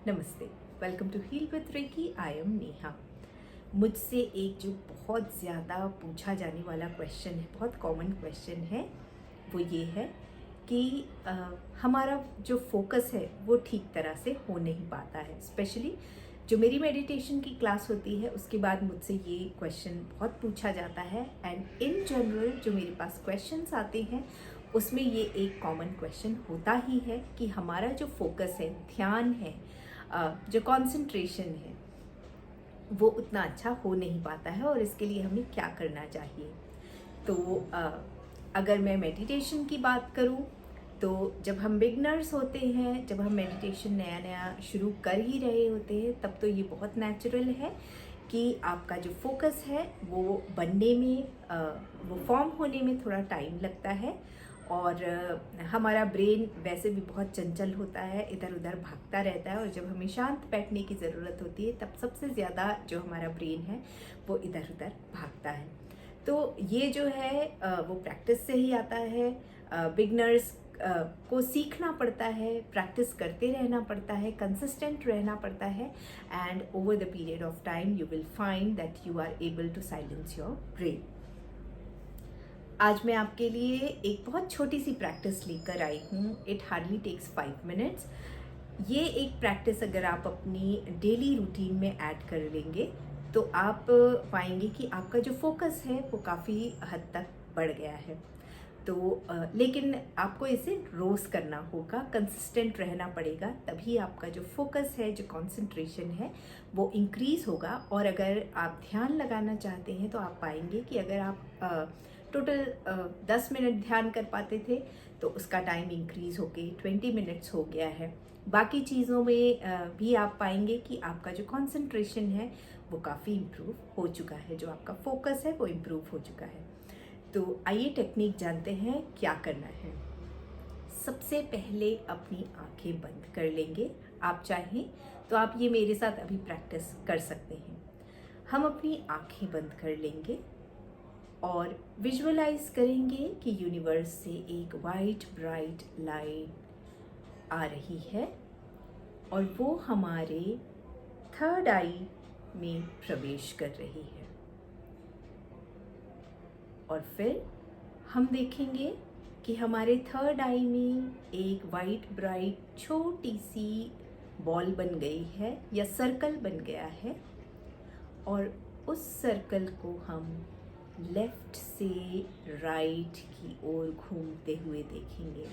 नमस्ते, welcome to heal with reiki. I am Neha. मुझसे एक जो बहुत ज़्यादा पूछा जाने वाला क्वेश्चन है, बहुत कॉमन क्वेश्चन है, वो ये है कि हमारा जो फोकस है वो ठीक तरह से हो नहीं पाता है। स्पेशली जो मेरी मेडिटेशन की क्लास होती है उसके बाद मुझसे ये क्वेश्चन बहुत पूछा जाता है। एंड इन जनरल जो मेरे पास क्वेश्चंस आते हैं उसमें ये एक कॉमन क्वेश्चन होता ही है कि हमारा जो फोकस है, ध्यान है, जो कंसंट्रेशन है वो उतना अच्छा हो नहीं पाता है और इसके लिए हमें क्या करना चाहिए। तो अगर मैं मेडिटेशन की बात करूं तो जब हम बिगनर्स होते हैं, जब हम मेडिटेशन नया नया शुरू कर ही रहे होते हैं, तब तो ये बहुत नेचुरल है कि आपका जो फोकस है वो बनने में, वो फॉर्म होने में थोड़ा टाइम लगता है। और हमारा ब्रेन वैसे भी बहुत चंचल होता है, इधर उधर भागता रहता है, और जब हमें शांत बैठने की ज़रूरत होती है तब सबसे ज़्यादा जो हमारा ब्रेन है वो इधर उधर भागता है। तो ये जो है वो प्रैक्टिस से ही आता है। बिगनर्स को सीखना पड़ता है, प्रैक्टिस करते रहना पड़ता है, कंसिस्टेंट रहना पड़ता है, and over the period of time you will find that you are able to silence your brain. आज मैं आपके लिए एक बहुत छोटी सी प्रैक्टिस लेकर आई हूँ। It hardly takes 5 minutes. ये एक प्रैक्टिस अगर आप अपनी डेली रूटीन में ऐड कर लेंगे तो आप पाएंगे कि आपका जो फोकस है वो काफ़ी हद तक बढ़ गया है। तो लेकिन आपको इसे रोज़ करना होगा, कंसिस्टेंट रहना पड़ेगा, तभी आपका जो फोकस है, जो कंसंट्रेशन है वो इंक्रीज़ होगा। और अगर आप ध्यान लगाना चाहते हैं तो आप पाएंगे कि अगर आप टोटल 10 मिनट ध्यान कर पाते थे तो उसका टाइम इंक्रीज़ होके 20 मिनट्स हो गया है। बाकी चीज़ों में भी आप पाएंगे कि आपका जो कंसंट्रेशन है वो काफ़ी इम्प्रूव हो चुका है, जो आपका फोकस है वो इम्प्रूव हो चुका है। तो आइए टेक्निक जानते हैं क्या करना है। सबसे पहले अपनी आंखें बंद कर लेंगे। आप चाहें तो आप ये मेरे साथ अभी प्रैक्टिस कर सकते हैं। हम अपनी आंखें बंद कर लेंगे और विजुअलाइज करेंगे कि यूनिवर्स से एक वाइट ब्राइट लाइट आ रही है और वो हमारे थर्ड आई में प्रवेश कर रही है। और फिर हम देखेंगे कि हमारे थर्ड आई में एक वाइट ब्राइट छोटी सी बॉल बन गई है या सर्कल बन गया है, और उस सर्कल को हम लेफ्ट से राइट की ओर घूमते हुए देखेंगे।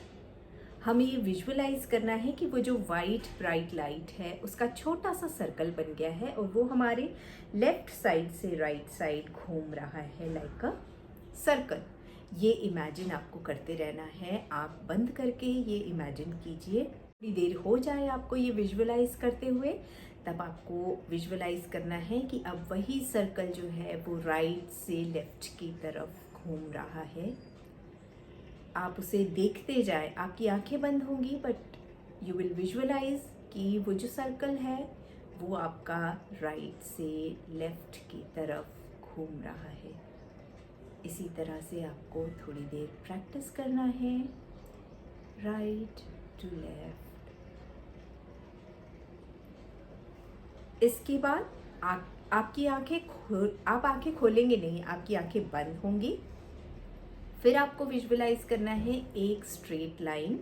हमें ये विजुअलाइज करना है कि वो जो वाइट ब्राइट लाइट है उसका छोटा सा सर्कल बन गया है और वो हमारे लेफ्ट साइड से राइट साइड घूम रहा है लाइक अ सर्कल। ये इमेजिन आपको करते रहना है। आप बंद करके ये इमेजिन कीजिए। थोड़ी देर हो जाए आपको ये विजुअलाइज करते हुए, तब आपको विजुअलाइज करना है कि अब वही सर्कल जो है वो राइट से लेफ्ट की तरफ घूम रहा है। आप उसे देखते जाए, आपकी आंखें बंद होंगी बट यू विल विजुअलाइज कि वो जो सर्कल है वो आपका राइट से लेफ्ट की तरफ घूम रहा है। इसी तरह से आपको थोड़ी देर प्रैक्टिस करना है, राइट टू लेफ्ट। इसके बाद आपकी आप आंखें खोलेंगे नहीं, आपकी आंखें बंद होंगी। फिर आपको विजुअलाइज करना है एक स्ट्रेट लाइन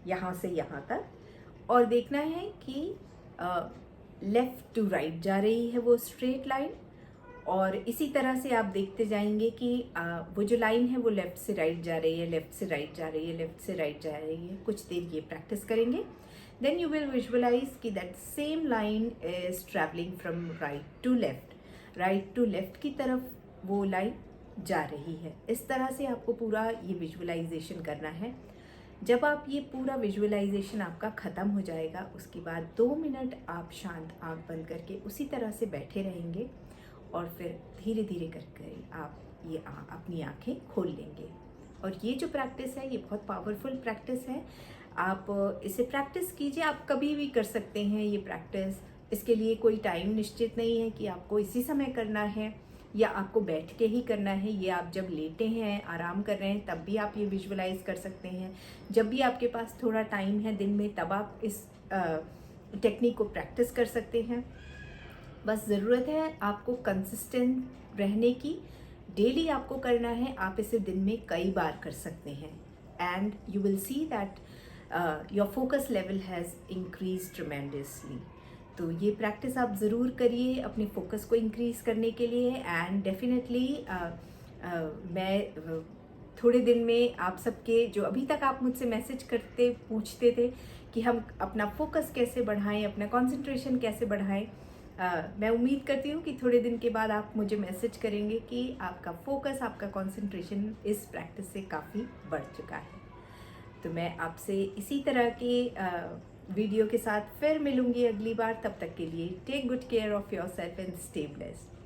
यहाँ से यहाँ तक, और देखना है कि लेफ़्ट टू राइट जा रही है वो स्ट्रेट लाइन। और इसी तरह से आप देखते जाएंगे कि वो जो लाइन है वो लेफ़्ट से राइट जा रही है, लेफ़्ट से राइट जा रही है, लेफ़्ट से राइट जा रही है। कुछ देर ये प्रैक्टिस करेंगे, देन यू विल विजुअलाइज कि that same line is travelling from right to left, right to left की तरफ वो लाइन जा रही है। इस तरह से आपको पूरा ये विजुअलाइजेशन करना है। जब आप ये पूरा विजुअलाइजेशन आपका ख़त्म हो जाएगा उसके बाद 2 मिनट आप शांत आंख बंद करके उसी तरह से बैठे रहेंगे और फिर धीरे धीरे करके आप ये अपनी आंखें खोल लेंगे। और ये जो प्रैक्टिस है ये बहुत पावरफुल प्रैक्टिस है। आप इसे प्रैक्टिस कीजिए, आप कभी भी कर सकते हैं ये प्रैक्टिस। इसके लिए कोई टाइम निश्चित नहीं है कि आपको इसी समय करना है या आपको बैठ के ही करना है। ये आप जब लेटे हैं, आराम कर रहे हैं, तब भी आप ये विजुअलाइज कर सकते हैं। जब भी आपके पास थोड़ा टाइम है दिन में, तब आप इस टेक्निक को प्रैक्टिस कर सकते हैं। बस ज़रूरत है आपको कंसिस्टेंट रहने की। डेली आपको करना है, आप इसे दिन में कई बार कर सकते हैं and you will see that your focus level has increase tremendously. तो ये प्रैक्टिस आप ज़रूर करिए अपने फोकस को इंक्रीज़ करने के लिए एंड डेफिनेटली मैं थोड़े दिन में आप सबके, जो अभी तक आप मुझसे मैसेज करते पूछते थे कि हम अपना फोकस कैसे बढ़ाएं, अपना कंसंट्रेशन कैसे बढ़ाएं, मैं उम्मीद करती हूँ कि थोड़े दिन के बाद आप मुझे मैसेज करेंगे कि आपका फोकस, आपका कंसंट्रेशन इस प्रैक्टिस से काफ़ी बढ़ चुका है। तो मैं आपसे इसी तरह के वीडियो के साथ फिर मिलूंगी अगली बार। तब तक के लिए take good care of yourself and stay blessed.